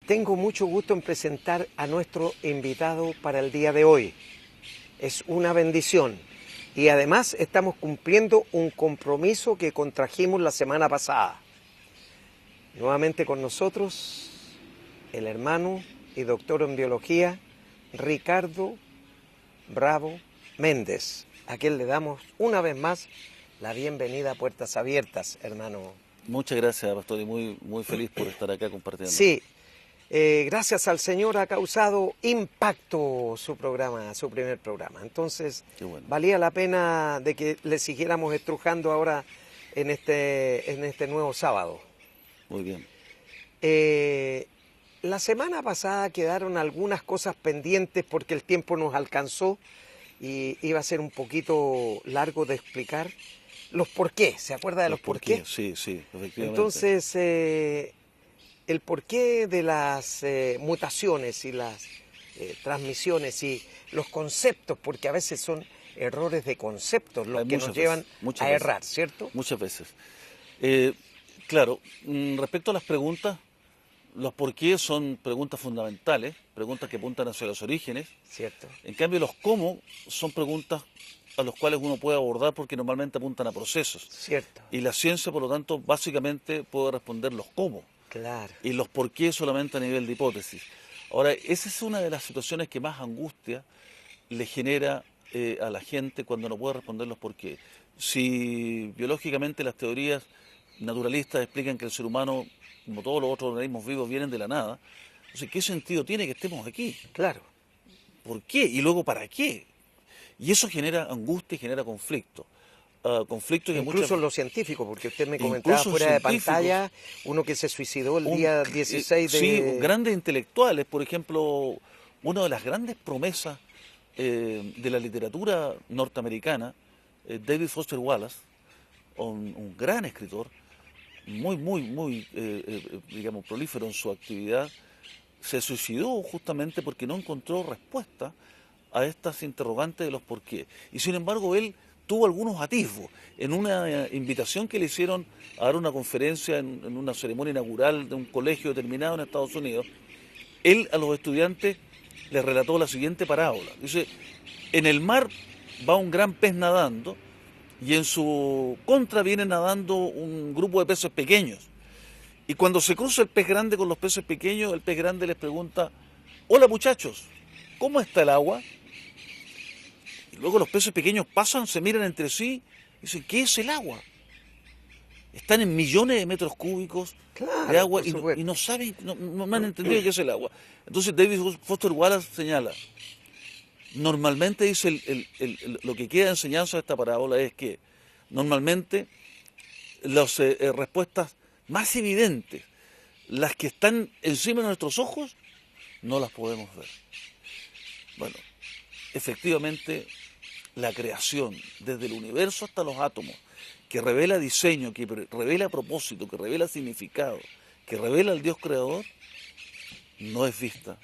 Tengo mucho gusto en presentar a nuestro invitado para el día de hoy. Es una bendición y además estamos cumpliendo un compromiso que contrajimos la semana pasada. Nuevamente con nosotros el hermano y doctor en biología Ricardo Bravo Méndez, a quien le damos una vez más la bienvenida a Puertas Abiertas, hermano. Muchas gracias, pastor, y muy feliz por estar acá compartiendo. Sí, gracias al Señor ha causado impacto su programa, su primer programa. Entonces, Qué bueno. valía la pena de que le siguiéramos estrujando ahora en este nuevo sábado. Muy bien. La semana pasada quedaron algunas cosas pendientes porque el tiempo nos alcanzó y iba a ser un poquito largo de explicar los por qué. ¿Se acuerda de los por qué? Sí, efectivamente. Entonces, el porqué de las mutaciones y las transmisiones y los conceptos, porque a veces son errores de conceptos los que nos llevan a errar, ¿cierto? Muchas veces. Claro, respecto a las preguntas, los por qué son preguntas fundamentales, preguntas que apuntan hacia los orígenes. Cierto. En cambio, los cómo son preguntas a los cuales uno puede abordar porque normalmente apuntan a procesos. Cierto. Y la ciencia, por lo tanto, básicamente puede responder los cómo. Claro. Y los por qué solamente a nivel de hipótesis. Ahora, esa es una de las situaciones que más angustia le genera a la gente cuando no puede responder los por qué. Si biológicamente las teorías naturalistas explican que el ser humano, como todos los otros organismos vivos, vienen de la nada, entonces, ¿qué sentido tiene que estemos aquí? Claro. ¿Por qué? Y luego, ¿para qué? Y eso genera angustia y genera conflicto. Conflicto que incluso muchas... los científicos, porque usted me comentaba fuera de pantalla, uno que se suicidó el día 16 de... Sí, grandes intelectuales, por ejemplo, una de las grandes promesas de la literatura norteamericana, David Foster Wallace, un gran escritor, muy, digamos, prolífero en su actividad, se suicidó justamente porque no encontró respuesta a estas interrogantes de los por qué. Y sin embargo, él tuvo algunos atisbos en una invitación que le hicieron a dar una conferencia en una ceremonia inaugural de un colegio determinado en Estados Unidos. Él a los estudiantes les relató la siguiente parábola. Dice, en el mar va un gran pez nadando y en su contra viene nadando un grupo de peces pequeños. Y cuando se cruza el pez grande con los peces pequeños, el pez grande les pregunta, hola muchachos, ¿cómo está el agua? Y luego los peces pequeños pasan, se miran entre sí y dicen, ¿qué es el agua? Están en millones de metros cúbicos de agua y no saben, no han entendido qué es el agua. Entonces David Foster Wallace señala, normalmente dice lo que queda de enseñanza de esta parábola es que normalmente las respuestas más evidentes, las que están encima de nuestros ojos, no las podemos ver. Bueno, efectivamente, la creación, desde el universo hasta los átomos, que revela diseño, que revela propósito, que revela significado, que revela al Dios creador, no es vista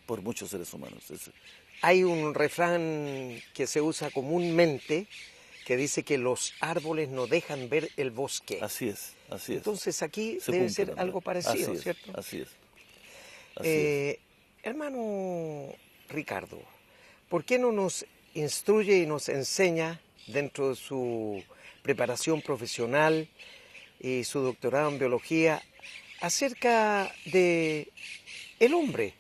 por muchos seres humanos. Hay un refrán que se usa comúnmente que dice que los árboles no dejan ver el bosque. Así es, así es. Entonces aquí debe ser también algo parecido, así ¿cierto? Así es. Así es. Hermano Ricardo, ¿por qué no nos instruye y nos enseña dentro de su preparación profesional y su doctorado en biología acerca de el hombre?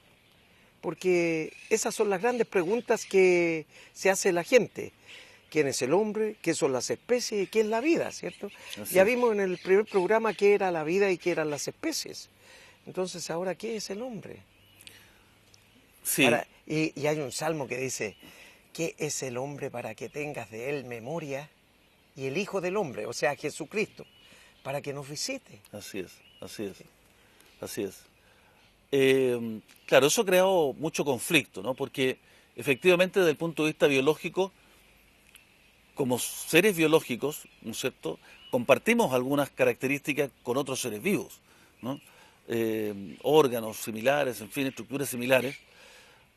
Porque esas son las grandes preguntas que se hace la gente. ¿Quién es el hombre? ¿Qué son las especies? ¿Y qué es la vida? ¿Cierto? Ya vimos en el primer programa qué era la vida y qué eran las especies. Entonces, ahora, ¿qué es el hombre? Sí. Y hay un salmo que dice, ¿qué es el hombre para que tengas de él memoria? Y el Hijo del Hombre, o sea, Jesucristo, para que nos visite. Así es, así es, así es. Claro, eso ha creado mucho conflicto, ¿no? Porque efectivamente desde el punto de vista biológico, como seres biológicos, ¿no es cierto?, compartimos algunas características con otros seres vivos, ¿no? Órganos similares, en fin, estructuras similares,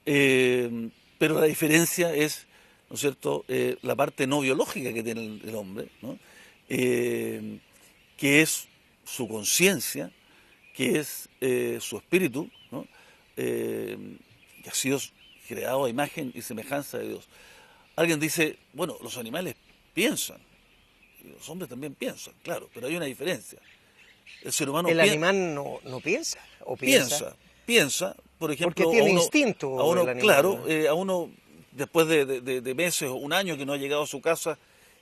pero la diferencia es, ¿no es cierto?, la parte no biológica que tiene el hombre, ¿no? Que es su conciencia, que es su espíritu, ¿no? Que ha sido creado a imagen y semejanza de Dios. Alguien dice, bueno, los animales piensan, y los hombres también piensan, claro, pero hay una diferencia. El ser humano El animal no piensa, o piensa, piensa, por porque ejemplo, tiene instinto el animal, claro, ¿no? a uno después de meses o un año que no ha llegado a su casa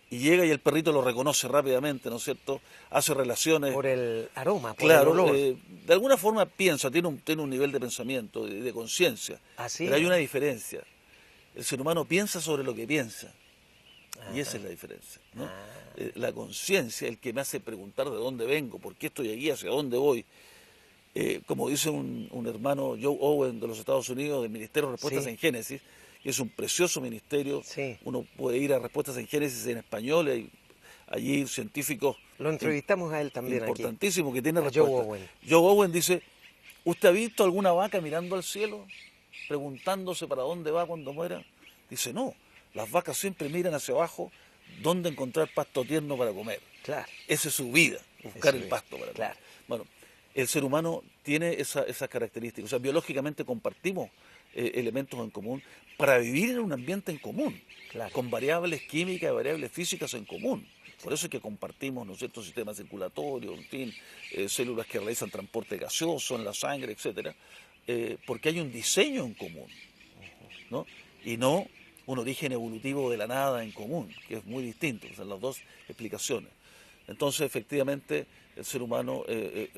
y llega y el perrito lo reconoce rápidamente, ¿no es cierto? Hace relaciones, Por el aroma, por el claro, olor. de alguna forma piensa, tiene un nivel de pensamiento, de conciencia, Así pero hay es. una diferencia. El ser humano piensa sobre lo que piensa. Y esa es la diferencia, ¿no? La conciencia, el que me hace preguntar de dónde vengo, por qué estoy aquí, hacia dónde voy. Como dice un hermano, Joe Owen, de los Estados Unidos, del Ministerio de Respuestas Sí. en Génesis, que es un precioso ministerio. Sí. Uno puede ir a Respuestas en Génesis en español, hay allí científicos Lo entrevistamos a él también aquí, importantísimos que tienen a Joe respuestas. Owen. Joe Owen dice, ¿usted ha visto alguna vaca mirando al cielo, preguntándose para dónde va cuando muera? Dice, no, las vacas siempre miran hacia abajo, dónde encontrar pasto tierno para comer. Claro. Esa es su vida, buscar el pasto para comer. Claro. Bueno, el ser humano tiene esas características. O sea, biológicamente compartimos elementos en común para vivir en un ambiente en común, Claro. con variables químicas y variables físicas en común. Por eso es que compartimos, ¿no es cierto?, sistema circulatorio, en fin, células que realizan transporte gaseoso en la sangre, etcétera, porque hay un diseño en común, ¿no? Y no un origen evolutivo de la nada en común, que es muy distinto, o sea, las dos explicaciones. Entonces, efectivamente, el ser humano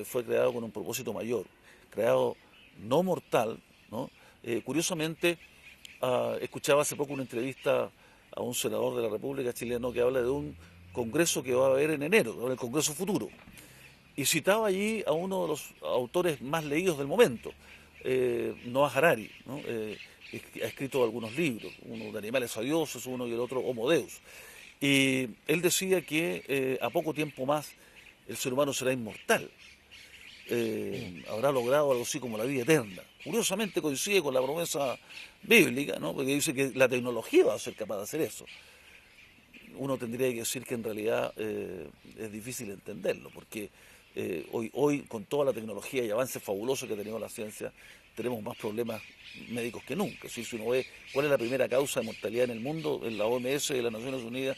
fue creado con un propósito mayor, creado no mortal, ¿no? Curiosamente, escuchaba hace poco una entrevista a un senador de la República chileno que habla de un congreso que va a haber en enero, el Congreso Futuro, y citaba allí a uno de los autores más leídos del momento, Noah Harari, ¿no? Ha escrito algunos libros, uno de Animales Odiosos, uno y el otro Homo Deus. Y él decía que a poco tiempo más el ser humano será inmortal. Habrá logrado algo así como la vida eterna. Curiosamente coincide con la promesa bíblica, ¿no? Porque dice que la tecnología va a ser capaz de hacer eso. Uno tendría que decir que en realidad es difícil entenderlo, porque hoy con toda la tecnología y avances fabulosos que ha tenido la ciencia, tenemos más problemas médicos que nunca. Si uno ve cuál es la primera causa de mortalidad en el mundo, en la OMS de las Naciones Unidas,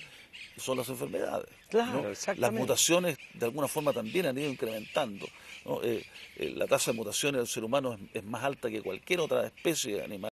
son las enfermedades. Claro, ¿no? exactamente. Las mutaciones de alguna forma también han ido incrementando, ¿no? La tasa de mutaciones del ser humano es más alta que cualquier otra especie animal.